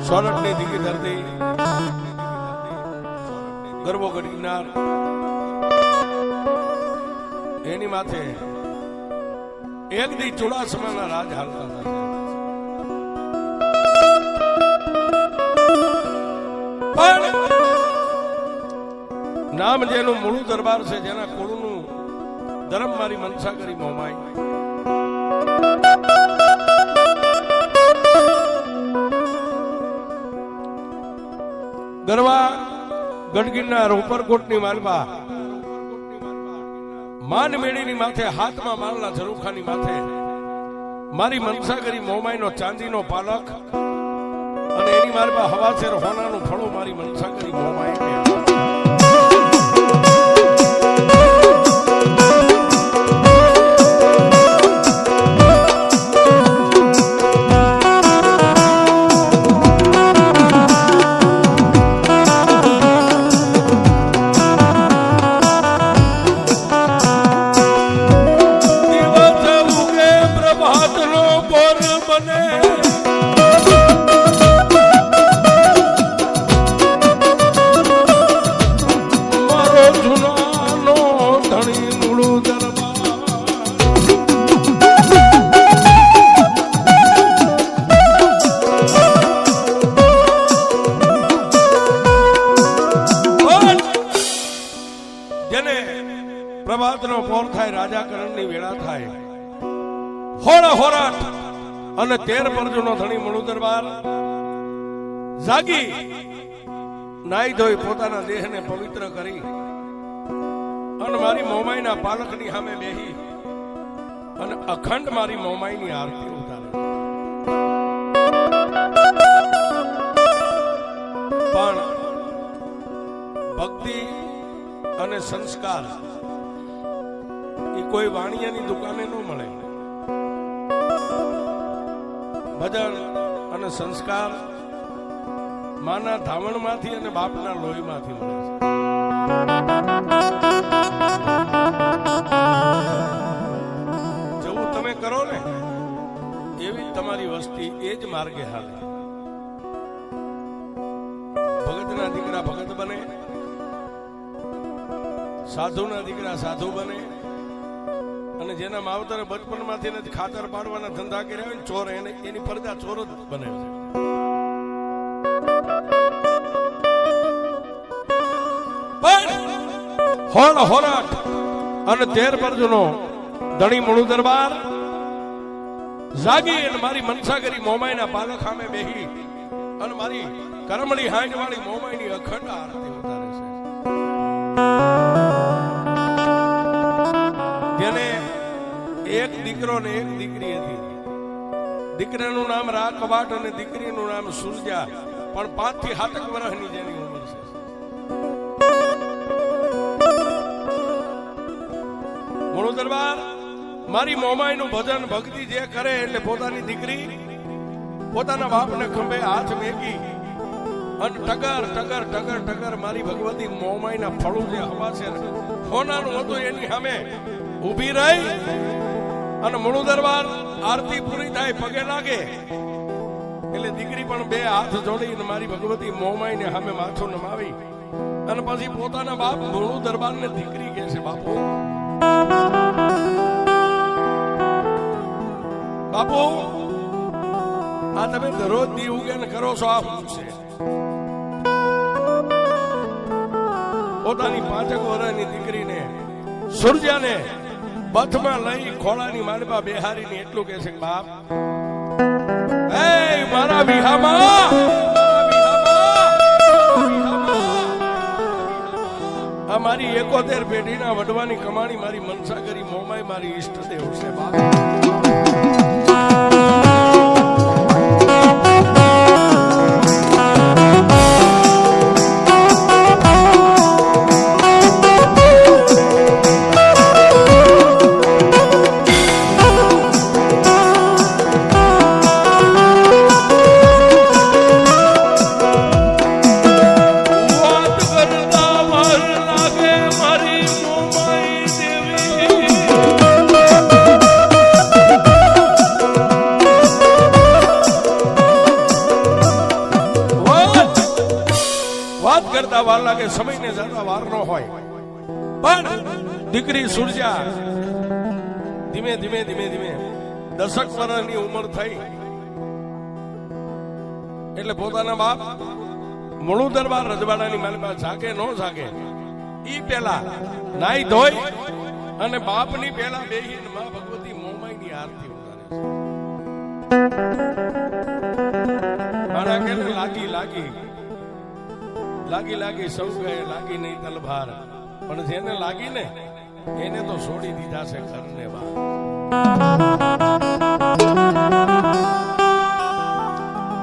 સોરઠની દીકી ધરતી ગરબો ગઢગિરનાર એની માથે એક દી ચુડાસમાના રાજ હાલતા હતા. પણ નામ જેનું મૂળું દરબાર છે, જેના કુળનું ધર્મ મારી મનસા કરી મોમાઈ, ગરવા ગઢગિરનાર ઉપરકોટની માલબા માન મેળીની માથે હાથમાં માલના ઝરૂખાની માથે મારી મનસા કરી મોમાઈનો ચાંદીનો પાલક અને એની માલબા હવાસેર હોનાનું ફળું મારી મનસા કરી મોમાઈ. પ્રભાતનો પોર થાય, રાજાકરણની વેળા થાય, હોરા હોરાટ અને 13 પરજોનો ધણી મણુ દરબાર જાગી નાઈ ધોઈ પોતાના દેહને પવિત્ર કરી અને મારી મોમાઈના પાલકની સામે બેહી અને અખંડ મારી મોમાઈની આરતી ઉતારે. પણ ભક્તિ અને સંસ્કાર કોઈ વાણિયાની દુકાને ન મળે. ભજન અને સંસ્કાર માના ધાવણમાંથી અને બાપના લોહીમાંથી મળે છે. જેવું તમે કરો ને એવી તમારી વસ્તી એ જ માર્ગે હાલે. ભગતના દીકરા ભગત બને, સાધુના દીકરા સાધુ બને, અને જેના માવતરે બચપનમાંથી નથી ખાતર પાડવાના ધંધા કર્યા હોય, ચોર એની પરદા ચોર જ બને છે. પણ હોળ હોરાટ અને 13 પરજોનો ધણી મણુ દરબાર જાગી અને મારી મનસા કરી મોમાઈના પાલક સામે બેહી અને મારી કરમણી હાંડ વાળી મોમાઈની અખંડ આરતી ઉતારે છે. જેને એક દીકરો ને એક દીકરી હતી. દીકરાનું નામ રા કવાટ અને દીકરીનું નામ સુરજા. પણ 5 થી 7 વર્ષની જેની ઉંમર છે. મણુ દરબાર મારી મોમાઈનું ભજન ભક્તિ જે કરે એટલે પોતાની દીકરી પોતાના બાપને ખંભે હાથ મેકી અને ટગર ટગર ટગર ટગર મારી ભગવતી મોમાઈના ફળું જે હવા છે હોનાનું હતું એની સામે ઉભી રહી અને મણુ દરબાર આરતી પૂરી થાય, પગે લાગે એટલે દીકરી પણ 2 હાથ જોડીને મારી ભગવતી મોમાઈને સામે માથું નમાવી અને પછી પોતાના બાપ મણુ દરબારને દીકરી કહે છે, બાપુ બાપુ આ તમે દરરોજ દી ઉગેન કરો છો, આ શું છે? પોતાની 5 વર્ષની દીકરીને સુરજાને બથમાં લઈ ખોળાની માંડવા બેહારીને એટલું કહે છે, બાપ એ મારા વિહામાં આ મારી 71 પેઢીના વડવાની કમાણી મારી મનસા કરી મોમાઈ મારી ઈષ્ટદેવ છે. બાપ કરતા વાર લાગે, સમયને જતા વાર ન હોય, પણ દીકરી સુરજા ધીમે ધીમે ધીમે ધીમે 10 વર્ષની ઉંમર થઈ એટલે પોતાના બાપ મૂળું દરબાર રજવાડાની માલિકા જાગે ન જાગે ઈ પેલા નાઈ ધોઈ અને બાપની પેલા બેહીને માં ભગવતી મોમાઈની આરતી ઉતારે છે. મારા કે લાગી લાગી લાગી લાગી સૌ કહે લાગી નહીં તલભાર, પણ જેને લાગી ને એને તો છોડી દીધા છે ઘરને બહાર.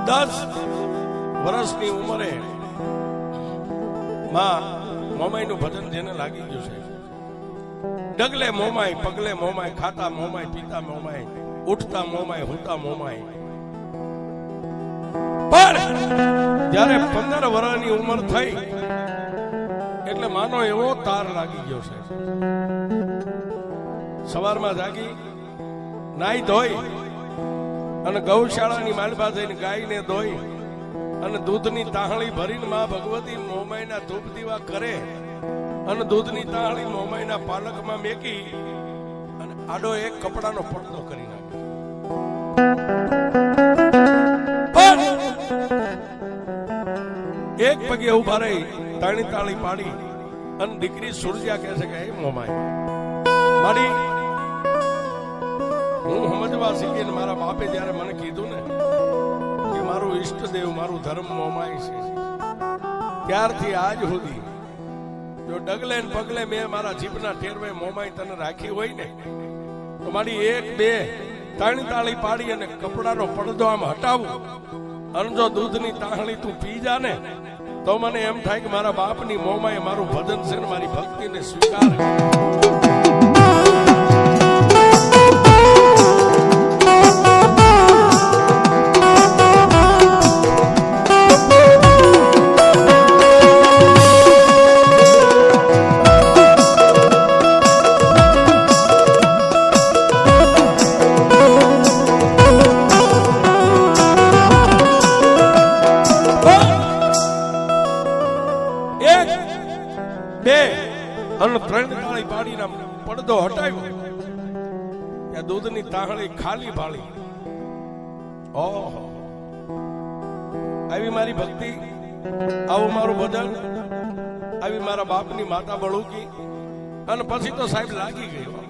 10 વર્ષની ઉંમરે માં મોમાઈનું ભજન જેને લાગી ગયું છે, ડગલે મોમાઈ, પગલે મોમાઈ, ખાતા મોમાઈ, પીતા મોમાઈ, ઉઠતા મોમાઈ, હુતા મોમાઈ. પણ જ્યારે 15 વર્ષની ઉંમર થઈ એટલે માનો એવો તાર લાગી ગયો છે. સવારમાં જાગી નાઈ ધોઈ અને ગૌશાળાની માલબા જઈને ગાયને ધોઈ અને દૂધની તાહળી ભરીને માં ભગવતી મોમાઈના ધૂપ દીવા કરે અને દૂધની તાહળી મોમાઈના પાલકમાં મેકી અને આડો એક કપડાનો પડદો કરી નાખે. એક પગે ઉભા રહી તાણી તાળી પાડી અને દીકરી સુરજા કહે છે કે હે મોમાઈ મારી, હું સમજવા શીખીને મારા બાપે જયારે મને કીધું ને કે મારું ઈષ્ટદેવ મારું ધર્મ મોમાઈ છે, ત્યારથી આજ સુધી જો ડગલે ને પગલે મેં મારા જીભના ઠેરવે મોમાઈ તને રાખી હોય ને તો મારી 1 2 તાણી તાળી પાડી અને કપડાનો પડદો આમ હટાવું અને જો દૂધની તાહળી તું પી જા ને તો મને એમ થાય કે મારા બાપની મોમાએ મારું ભજન છે ને મારી ભક્તિને સ્વીકાર. પડદો હટાવ્યો ત્યાં દૂધની તાહળી ખાલી ભાળી. ઓહો, આવી મારી ભક્તિ, આવું મારું ભજન, આવી મારા બાપની માતા બળુકી. અને પછી તો સાહેબ લાગી ગયો.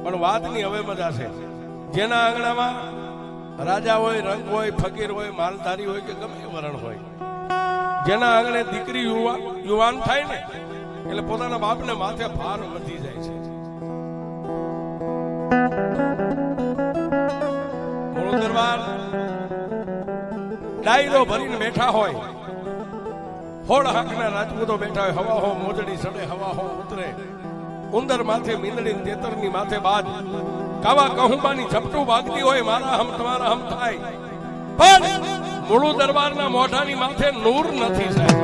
પણ વાતની હવે મજા છે. જેના આંગણામાં રાજા હોય, રંગ હોય, ફકીર હોય, માલધારી હોય કે ગમે વરણ હોય, જેના આંગણે દીકરી યુવાન થાય ને એટલે પોતાના બાપને માથે ભાર વધી જાય છે. મૂળું દરબાર ડાયરો ભરીને બેઠા હોય, હોળ હાકના રાજપૂતો બેઠા હોય, હવા હો મોજડી સડે, હવા હો ઉતરે, ઉંદર માથે મીંદડી, તેતરની માથે બાદ, કાવા કહુંબાની ઝપટું વાગતી હોય, મારા હમ તમારા હમ થાય. પણ મૂળું દરબારના મોઢાની માથે નૂર નથી સાહેબ.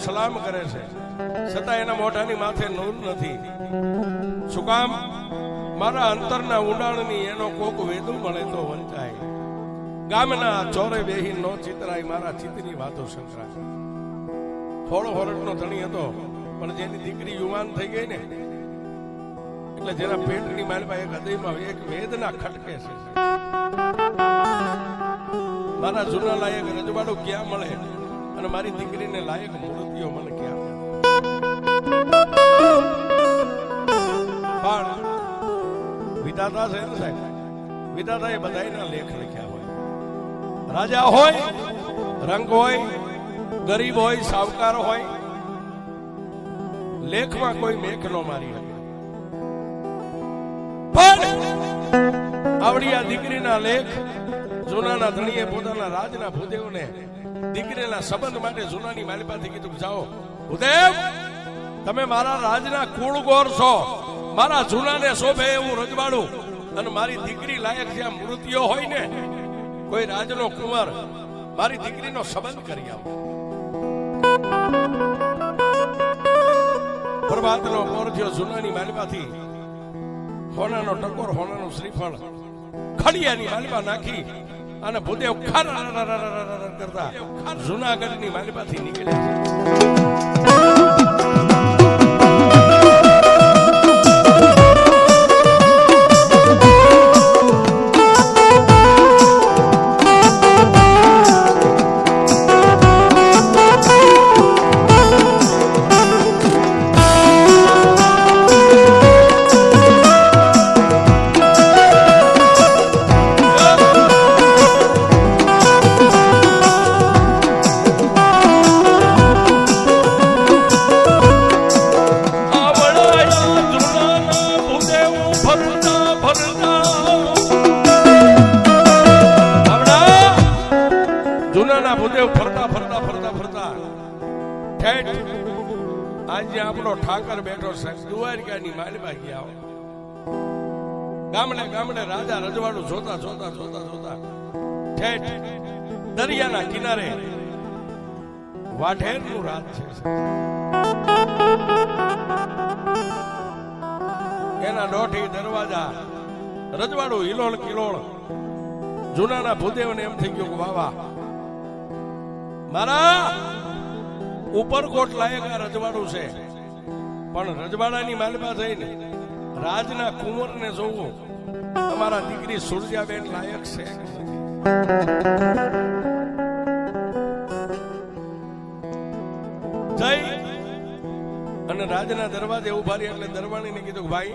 સલામ કરે છે છતાં એના મોઢાની માથે નૂર નથી. શું કામ? મારા અંતરના ઊંડાણની એનો કોક વેદું મળે તો વંચાય. ગામના ચોરે બેહી નો ચિતરાય, મારા ચિત્તની વાતો સંકળાય. થોડો હોરટનો ધણી હતો, પણ જેની દીકરી યુવાન થઈ ગઈ ને એટલે જેના પેટની માલમાં એક હૃદયમાં એક વેદના ખટકે છે. મારા જૂના લાયક રજવાડું ક્યાં મળે અને મારી દીકરીને લાયક મૂર્તિઓ મને ક્યાં મળે? પણ વિધાતા વિધાતા છે ને સાહેબ, વિધાતા એ બધાયના લેખ લખ્યા હોય. રાજા હોય, રંગ હોય, ગરીબ હોય, સાવકાર હોય, લેખમાં કોઈ મેઘ નો મારી શકે. પણ આવડી આ દીકરીના લેખ જૂનાના ધણીએ પોતાના રાજના ભૂદેવને દીકરીના સંબંધ માટે જૂનાની માલિપાથી કીધું, જાઓ ભૂદેવ, તમે મારા રાજના કુળગોર છો, મારા જૂનાને શોભે એવું રજવાડું અને મારી દીકરી લાયક જ્યાં મૃત્યુ હોય ને, કોઈ રાજનો કુંવર મારી દીકરીનો સંબંધ કરી આવો. પ્રભાતનો પોર થયો, જૂનાની માલિપાથી હોનાનો ટકોર, હોનાનું શ્રીફળ ખડિયાની માલિપા નાખી અને ભૂદેવ કરતા જૂનાગઢની માલિપાથી નીકળ્યા છે. આજે આપણો ઠાકર બેઠો છે, દ્વારકાની માલિપા ગયા. ગામડે ગામડે રાજા રજવાડું જોતા જોતા જોતા જોતા ઠેઠ દરિયાના કિનારે વાઢેરનું રાજ છે. એના દોઢી દરવાજા રજવાડું હિલોળ કિલોળ. જૂનાના ભૂદેવને એમ થઈ ગયું કે વાવા મારા ઉપરકોટ લાયક આ રજવાડું છે, પણ રજવાડાની માલિપા થઈને રાજના કુંવરને જોવું અમારા દીકરી સુરજાબેન લાયક છે. જઈ અને રાજના દરવાજે ઉભા રહ્યા એટલે દરવાણીને કીધું કે ભાઈ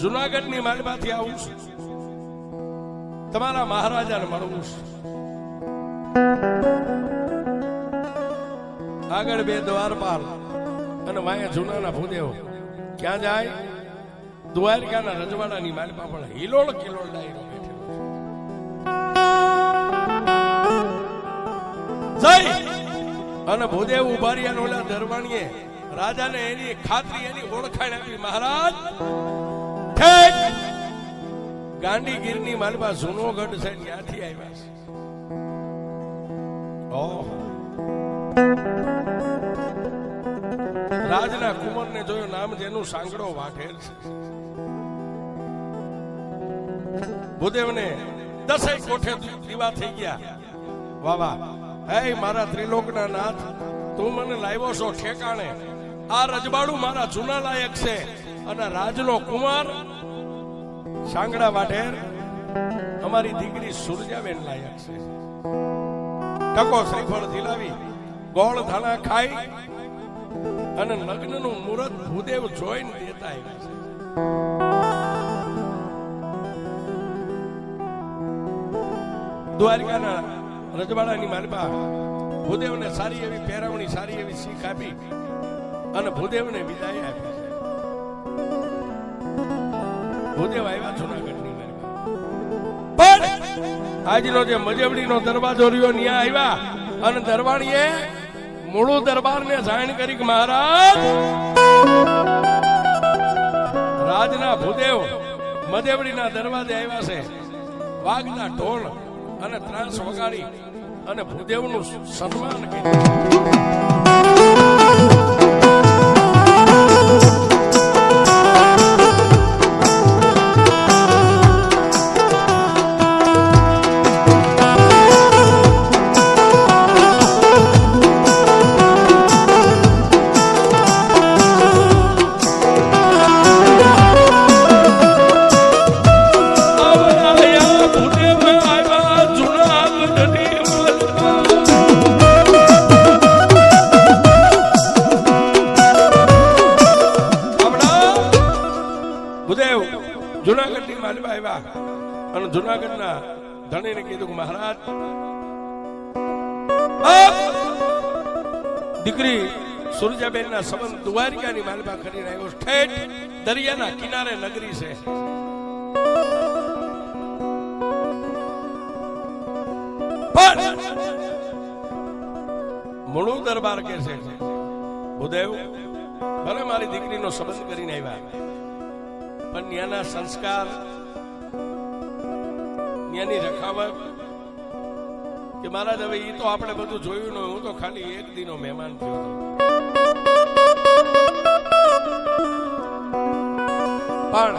જુનાગઢની માલિપાથી આવું છું, તમારા મહારાજાને મળવું છે. આગળ બે દ્વારપાલ અને માયા જૂનાના ભૂદેવ. ક્યાં જાય? દ્વારકાના રજવાડાની માલિપા પણ હિલોળ કિલોળ ડાયરો બેઠેલો છે. અને ભૂદેવ ઉભા રહ્યા ઓલા દરવાણીએ રાજાને એની ખાતરી, એની ઓળખાણ આપી, મહારાજ ઠેક ગાંડીગીરની માલિપા જૂનોગઢ છે ત્યાંથી આવ્યા છે. ઓહ, રાજના કુંવરને જોયો, નામ જેનું સાંકડો વાઢેર છે. ભૂદેવને 10 કોઠે દીવા થઈ ગયા. વાવા, હે મારા ત્રિલોકના નાથ, તું મને લાવ્યો છો ઠેકાણે. આ રજવાડું મારા જૂના લાયક છે અને રાજનો કુંવર સાંગડા વાઢેર અમારી દીકરી સુરજાબેન લાયક છે. ટકો શ્રીફળ દિલાવી ગોળ ધાણા ખાઈ અને લગ્નનું મુહૂર્ત ભૂદેવ જોઈને દેતા આવ્યા છે. દ્વારકાના રજવાડાની માલિપા ભૂદેવને સારી એવી પહેરાવણી, સારી એવી શીખ આપી અને ભૂદેવને વિદાય આપી છે. ભૂદેવ આવ્યા જૂનાગઢની માલિપા. પણ આજનો જે મજવડીનો દરવાજો રહ્યો ત્યાં આવ્યા અને દરવાણીએ મૂળું દરબારને જાણ કરી કે મહારાજ રાજના ભૂદેવ મજવડીના દરવાજે આવ્યા છે. વાગતા ઢોલ અને ત્રાસ વગાડી અને ભૂદેવનું સન્માન કર્યું. જુનાગઢની માલવા આવ્યા અને જુનાગઢના ધણીને કીધું કે મહારાજ દીકરી સુરજાબેનના સંબંધ દ્વારિકાની માલવા કરીને આવ્યો, ઠેઠ દરિયાના કિનારે નગરી છે. પણ મૂળુ દરબાર કે છે ભૂદેવ ભલે મારી દીકરીનો સંબંધ કરીને આવ્યા, પણ ત્યાંના સંસ્કાર, ત્યાંની રખાવટ કે મહારાજ હવે એ તો આપણે બધું જોયું ન, હું તો ખાલી એક દિનો મહેમાન થયો હતો. પણ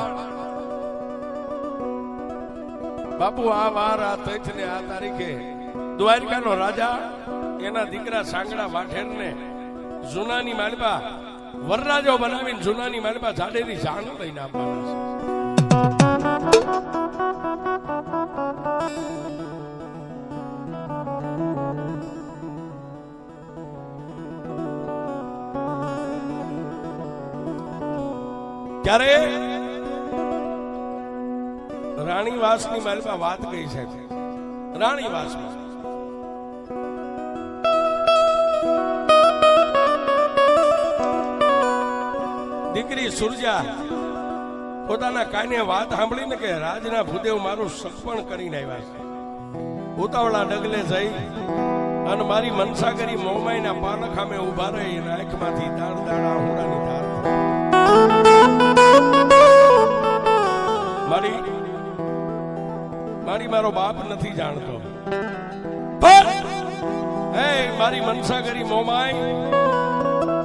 બાપુ આ વાર, આ તથ ને આ તારીખે દ્વારિકાનો રાજા એના દીકરા સાંગડા વાઠેરને જૂનાની માલબા વરરાજો બનાવીને જૂનાની માલબા જાડેરી જાણ લઈને આપવાના છે. ત્યારે રાણીવાસની માલબા વાત કહી છે. રાણીવાસમાં દીકરી સુરજા પોતાના કાને વાત સાંભળીને કે રાજના ભૂદેવ મારું સપણ કરીને આવ્યા છે. ઉતાવળા ડગલે જઈ અને મારી મનસા કરી મોમાઈના પાલખ સામે ઉભા રહી આંખમાંથી દાળ દાડા હુડાની ધાર મારી મારો બાપ નથી જાણતો, હે મારી મનસા કરી મોમાઈ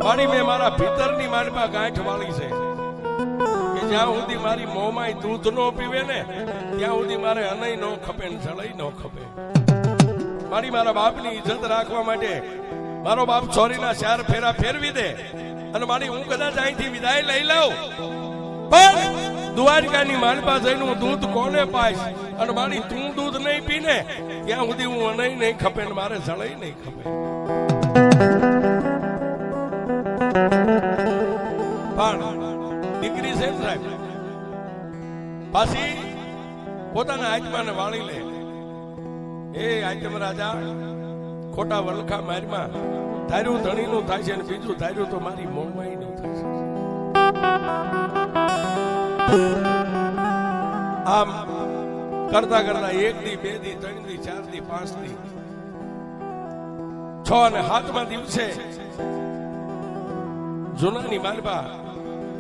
મારી મેં મારા ભીતરની માલબા ગાંઠ વાળી છે કે જ્યાં સુધી મારી મોમાઈ દૂધ નો પીવે ને ત્યાં સુધી મારે અનય નો ખપે ને જળઈ નો ખપે. મારા બાપની ઇજ્જત રાખવા માટે મારો બાપ ચોરીના 4 ફેરા ફેરવી દે અને મારી હું કદાચ અહીંથી વિદાય લઈ લઉં, પણ દ્વારકાની માલબા જઈને હું દૂધ કોને પાઈશ અને મારી તું દૂધ નહીં પીને ત્યાં સુધી હું અનય નહીં ખપે ને મારે જળઈ નહીં ખપે. પણ દીકરી છે સાહેબ પાછી પોતાના આત્માને વાળી લે. એ આત્મ રાજા ખોટા વલખા મારમાં તાર્યું ધણીનું થાય છે અને બીજું તાર્યું તો મારી મોમાઈનું થાય છે. આમ કરતા કરતા 1 દી 2 દી 3 દી 4 દી 5 દી 6 અને 7મા દિવસે જૂનાની માલબા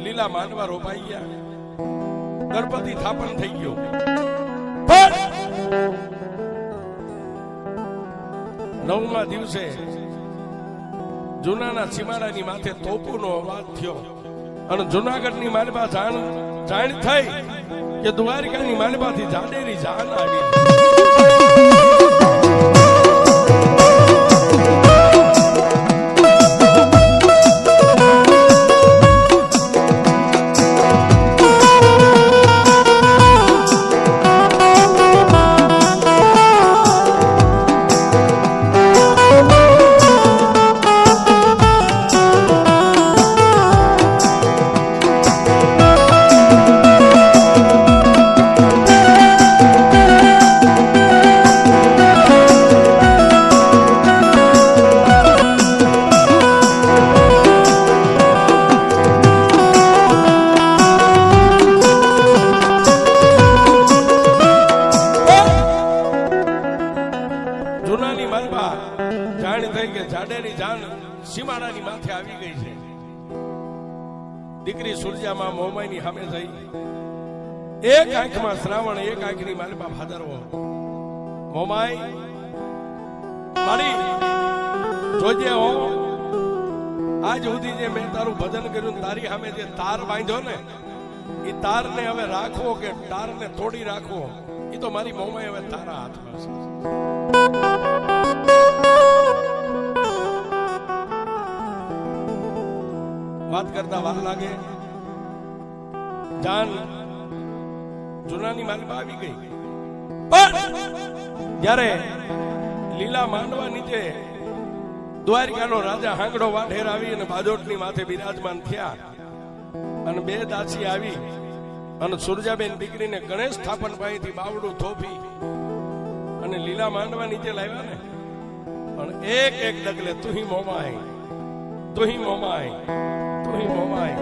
લીલા માંડવા રોપાઈ ગયા, ગણપતિ થાપણ થઈ ગયો. પણ 9મા દિવસે જૂનાના સીમાડાની માથે તોપુનો અવાજ થયો અને જૂનાગઢની માલબા જાણ થઈ કે દ્વારિકાની માલબાથી જાડેરી જાન આવી. સીમાડાની માથે આવી ગઈ છે. દીકરી સુરજામાં મોમાઈની સામે જઈ એક આંખમાં શ્રાવણ, એક આંખની માલબા ભાદરવો. મોમાઈ મારી જોજે હો, આજ સુધી જે મેં તારું ભજન કર્યું તારી સામે જે તાર બાંધ્યો ને એ તારને હવે રાખવો કે તારને તોડી રાખવો એ તો મારી મોમાઈ હવે તારા હાથમાં છે. વાત કરતા વાર લાગે. જાન જૂનાની માલબા આવી ગઈ, પણ જ્યારે લીલા માંડવા નીચે દ્વારકાનો રાજા હાંગડો વાઢેર આવી અને બાજોટની માથે બિરાજમાન થયા અને 2 દાસી આવી અને સુરજાબેન દીકરીને ગણેશ સ્થાપન પાસેથી બાવડું થોપી અને લીલા માંડવા નીચે લાવ્યા ને, પણ એક એક ડગલે તુહી મોમાય, તુહી મોમાય, તુહી મોમાય.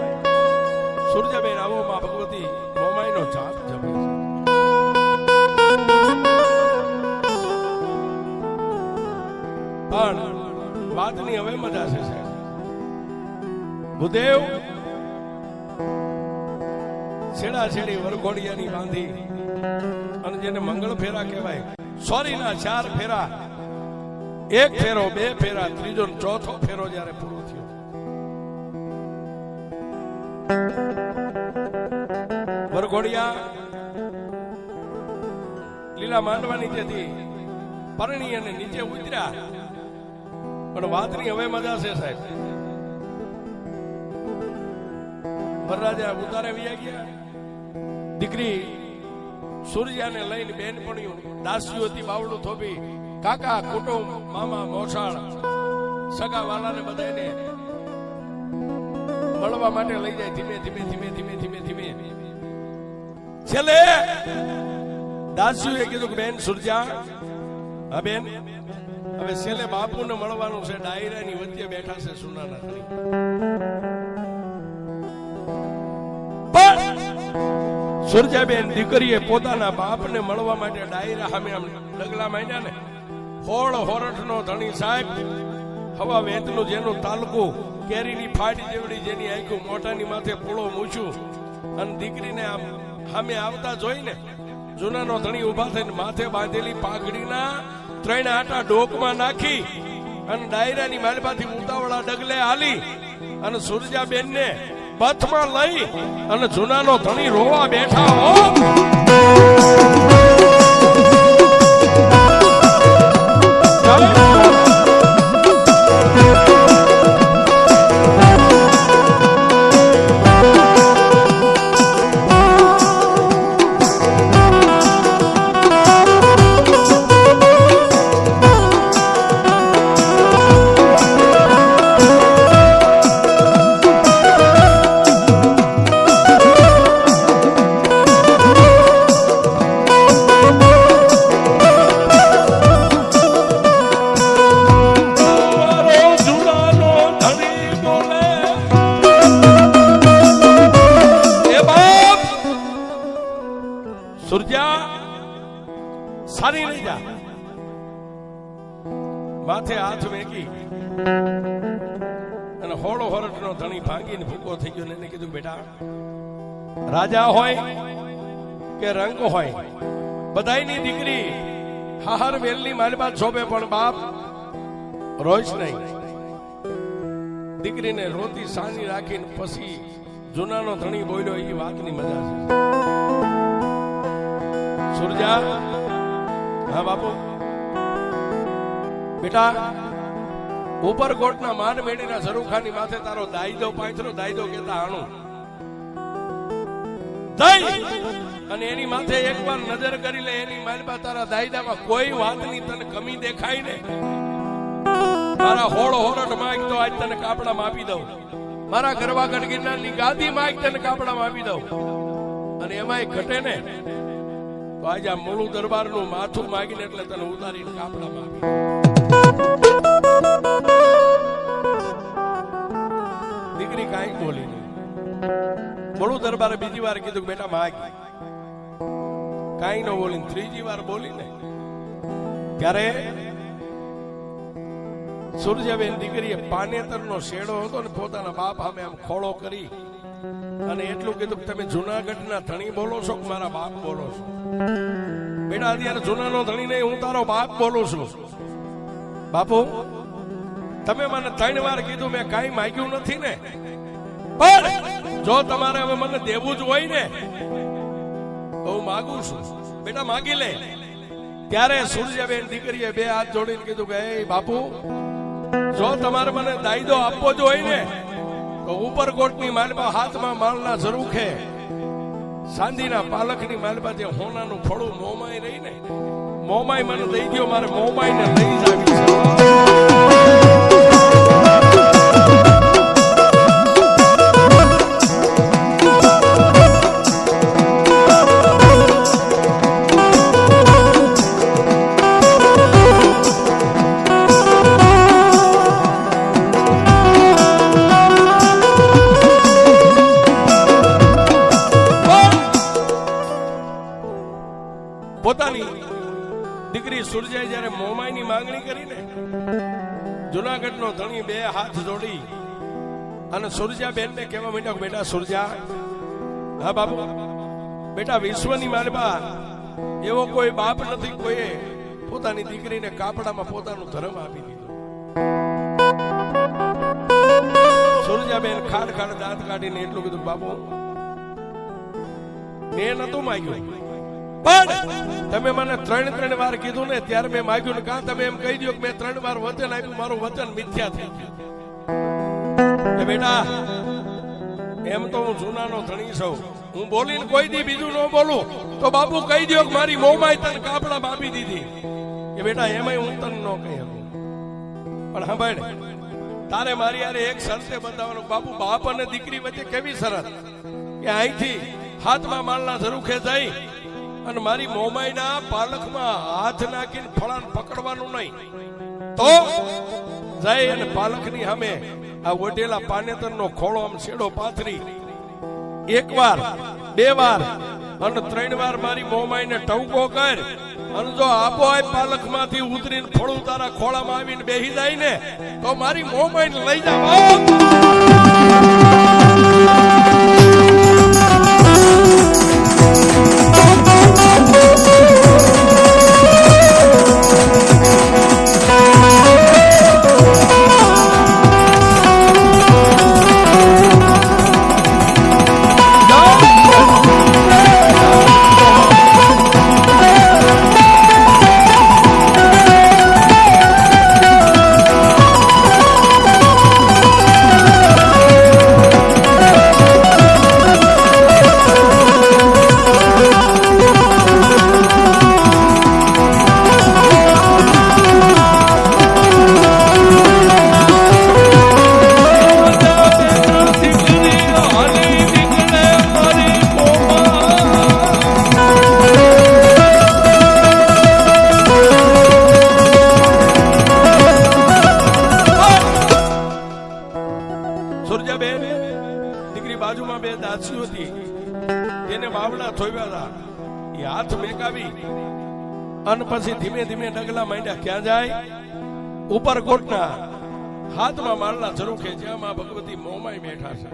સુરજાબેન આવો માં ભગવતી મોમાઈનો જાપ જપે છે. પણ વાતની હવે મજા છે સાહેબ. ભૂદેવ છેડા છેડી વરઘોડિયાની બાંધી અને જેને મંગળ ફેરા કહેવાય, સોરીના 4 ફેરા, 1 ફેરો, 2 ફેરા, ત્રીજો ને ચોથો ફેરો જયારે પૂરો થયો, વરઘોડિયા લીલા માંડવા નીચેથી પરણી અને નીચે ઉતર્યા. પણ વાતની હવે મજા છે સાહેબ. વરરાજા ઉતારે વ્યા ગયા. દીકરી સૂર્યાને લઈને બેનપણીઓ દાસીઓ હતી બાવડું થોપી, કાકા કુટુંબ, મામા મોસાળ, સગા વાલાને બધાને મળવા માટે લઈ જાય. ધીમે ધીમે ધીમે ધીમે ધીમે ધીમે છેલ્લે દાસીઓએ કીધું કે બેન સુરજા, હા બેન, હવે છેલ્લે બાપુને મળવાનું છે. ડાયરાની વચ્ચે બેઠા છે સુનાના ધણી. સુરજાબેન દીકરીએ પોતાના બાપને મળવા માટે ડાયરા સામે આમ ડગલા માંડ્યા ને. હોળ હોરઠનો ધણી સાહેબ, હવા વેતનું જેનું તાલુકું, કેરીની ફાટી જેવડી જેની આંખું, મોઢાની માથે પૂળો મૂછું, અને દીકરીને આમ સામે આવતા જોઈને જૂનાનો ધણી ઉભા થઈને માથે બાંધેલી પાઘડીના 3 આટા ડોકમાં નાખી અને ડાયરાની માલપાથી ઉતાવળા ડગલે હાલી અને સુરજાબેનને પથમાં લઈ અને જૂનાનો ધણી રોવા બેઠા. હો સારી લઈ જા. માથે હાથ મેકી અને હોળો હોરઠનો ધણી ભાંગીને ભૂકો થઈ ગયો. એને કીધું બેટા, રાજા હોય કે રંગ હોય, બધાયની દીકરી હાહર વેલની માલબાદ શોભે, પણ બાપ રોઈશ નહીં. દીકરીને રોતી સાની રાખીને પછી જૂનાનો ધણી બોલ્યો. એ વાતની મજા છે. સુરજા, હા બાપુ, બેટા, ઉપરકોટના માન મેળીના ઝરૂખાની માથે તારો દાયદો પાથરો. દાયદો કેતા આણું દઈ અને એની માથે એકવાર નજર કરી લે. એની માલપા તારા દાયદામાં કોઈ વાતની તને કમી દેખાય ને, મારા હોળ હોરઠ માંગ તો આજ તને કાપડામાં આપી દઉં. મારા ગરવાગઢ ગિરનારની ગાદી માંગ તને કાપડામાં આપી દઉં. અને એમાંય ઘટે ને તો આજે આ મૂળું દરબારનું માથું માગીને એટલે તને ઉતારીને કાપડામાં આપી. દીકરી કાંઈ બોલી નહીં. મૂળું દરબારે બીજી વાર કીધું બેટા માગી. કાંઈ ન બોલી. ત્રીજી વાર બોલી ને ત્યારે સુરજાબેન દીકરીએ પાનેતરનો શેડો હતો ને પોતાના બાપ સામે આમ ખોળો કરી અને એટલું કીધું કે તમે જુનાગઢના ધણી બોલો છો કે મારા બાપ બોલો છો? બેટા, અત્યારે જુનાનો ધણી નહીં, હું તારો બાપ બોલું છું. બાપુ, તમે મને 3 વાર કીધું, મેં કાંઈ માંગ્યું નથી ને, પણ જો તમારે હવે મને દેવું જ હોય ને તો હું માગું છું. બેટા માગી લે. ત્યારે સુરજાબેન દીકરીએ 2 હાથ જોડીને કીધું કે એ બાપુ, જો તમારે મને દાયદો આપવો જ હોય ને તો ઉપરકોટની માલપા હાથમાં માળના ઝરૂખે સાંધીના પાલખની માલપા જે હોનાનું ફળું મોમાઈ રહી ને, મોમાઈ મને દઈ દો. મારે મોમાઈને લઈ જ આવી છે. પોતાની દીકરી સુરજાએ જ્યારે મોમાઈની માંગણી કરીને જુનાગઢનો ધણી બે હાથ જોડી અને સુરજા બેનને કહેવા માંડ્યો, બેટા સુરજા, હા બાપુ, બેટા વિશ્વની માલબા એવો કોઈ બાપ નથી કોઈએ પોતાની દીકરીને કાપડામાં પોતાનું ધર્મ આપી દીધું. સુરજાબેન ખાડ ખાડ દાંત કાઢીને એટલું કીધું, બાપુ મેં નતું માગ્યું, પણ તમે મને ત્રણ વાર કીધું ને ત્યારે મેં માગ્યું ને. કાં તમે એમ કહી દો કે મેં 3 વાર વચન આપ્યું, મારું વચન મિથ્યા થઈ ગયું. બેટા એમ તો હું જૂનાનો ધણી છું, હું બોલીને કોઈ દી બીજું ન બોલું તો બાપુ કહી દો કે મારી મોમાઈ તને કાપડા આપી દીધી. કે બેટા એમાંય હું તને ન કહી શકું, પણ સાંભળ, તારે મારી યારે એક શરતે બતાવવાનું. બાપુ બાપ અને દીકરી વચ્ચે કેવી શરત કે અહીંથી હાથમાં માલના ઝરૂખે જઈ અને મારી મોમાઈના પાલખમાં હાથ નાખીને ફળાને પકડવાનું નહીં, તો જઈ અને પાલખની સામે આ ઓઢેલા પાનેતરનો ખોળો આમ શેડો પાથરી 1 વાર 2 વાર અને 3 વાર મારી મોમાઈને ટવકો કર, અને જો આપોઆપ પાલખમાંથી ઉતરીને ફળું તારા ખોળામાં આવીને બેહી જાય ને તો મારી મોમાઈને લઈ જાવ. સુરજાબેન દીકરી બાજુમાં 2 દાસીઓ હતી, તેને બાવડા થોવ્યા હતા. એ હાથ મેકાવી અને પછી ધીમે ધીમે ડગલા માંડ્યા. ક્યાં જાય? ઉપરકોટના હાથમાં માળના ઝરૂખે જ્યાં માં ભગવતી મોમાઈ બેઠા છે.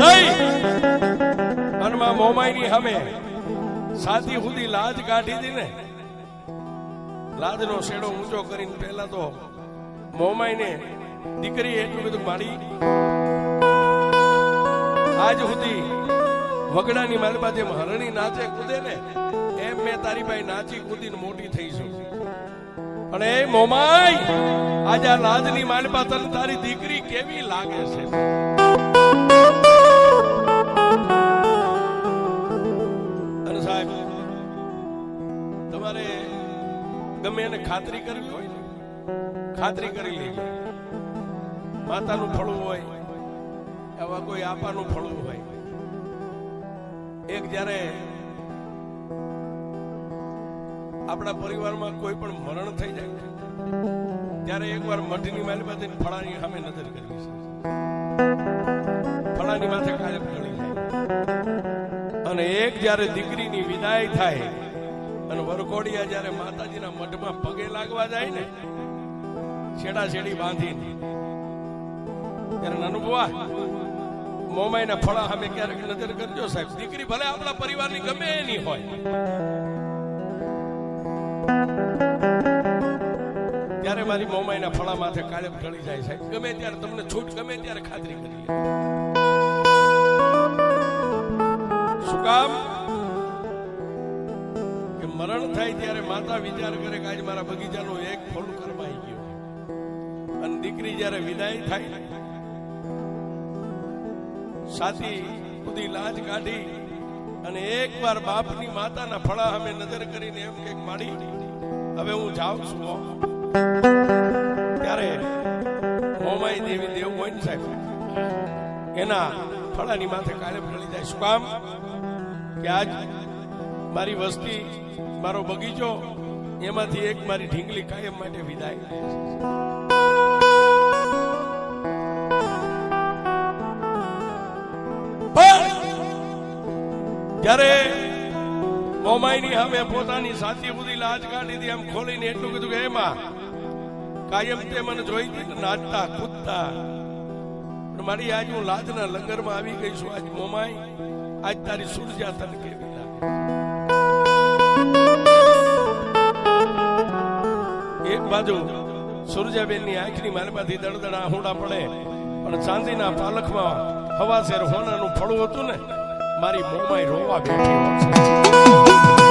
જઈ અને માં મોમાઈની સામે સાથી સુધી લાજ કાઢી દી ને, લાજનો શેડો ઊંચો કરીને પહેલા તો મોમાઈને દીકરી એટલું બધું મારી, આજ સુધી વગડાની માલબા જેમ હરણી નાચે કૂદે ને એમ મેં તારી પાસે નાચી કૂદીને મોટી થઈ છું. અને એ મોમાઈ આજે આ લાજની માલબા તને તારી દીકરી કેવી લાગે છે? અને સાહેબ તમારે ગમે એને ખાતરી કરવી હોય ને, ખાતરી કરી લેજો. માતાનું ફળું હોય, આવા કોઈ આપાનું ફળું હોય. એક જ્યારે આપણા પરિવારમાં કોઈ પણ મરણ થઈ જાય ત્યારે એકવાર મઠની માલબાથી ફળાની સામે નજર કરવી છે. ફળાની માથે કાયમ ચડી જાય. અને એક જ્યારે દીકરીની વિદાય થાય અને વરઘોડિયા જ્યારે માતાજીના મઠમાં પગે લાગવા જાય ને, છેડા છેડી બાંધીને, ત્યારે નાનું બુઆ મોમાઈના ફળા સામે ક્યારેક નજર કરજો સાહેબ. દીકરી ભલે આપણા પરિવારની ગમે એની હોય, ત્યારે મારી મોમાઈના ફળા માથે કાળે ઢળી જાય સાહેબ. ગમે ત્યારે તમને છૂટ ગમે ત્યારે ખાતરી કરી લે. શું કામ? કે મરણ થાય ત્યારે માતા વિચાર કરે કે આજ મારા બગીચાનો એક ફળ કરવાઈ ગયો. અને દીકરી જ્યારે વિદાય થાય સાથી ખુદી લાજ કાઢી અને એકવાર બાપની માતાના ફળા સામે નજર કરીને એમ કે માડી હવે હું જાઉં છું. ત્યારે મોમાઈ દેવી દેવ હોય ને સાહેબ, એના ફળાની માથે કાળે ઢળી જાય. શું કામ? કે આજ મારી વસ્તી, મારો બગીચો, એમાંથી એક મારી ઢીંગલી કાયમ માટે વિદાય. જ્યારે મોમાઈની સામે પોતાની સાથી બુદ્ધિ લાજ કાઢી હતી, આમ ખોલીને એટલું કીધું કે એમાં કાયમ તે મને જોઈ હતી ને નાચતા કૂદતા, મારી આજ હું લાજના લંગરમાં આવી ગઈ છું. આજ મોમાઈ, આજ તારી સુરજા તને કેવી લાગે. એક બાજુ સુરજાબેનની આંખની માલમાંથી દળદળા આહુડા પડે, પણ ચાંદીના પાલખમાં હવાસેર હોનાનું ફળું હતું ને, મારી મોમાઈ રોવા બેઠી હોય છે.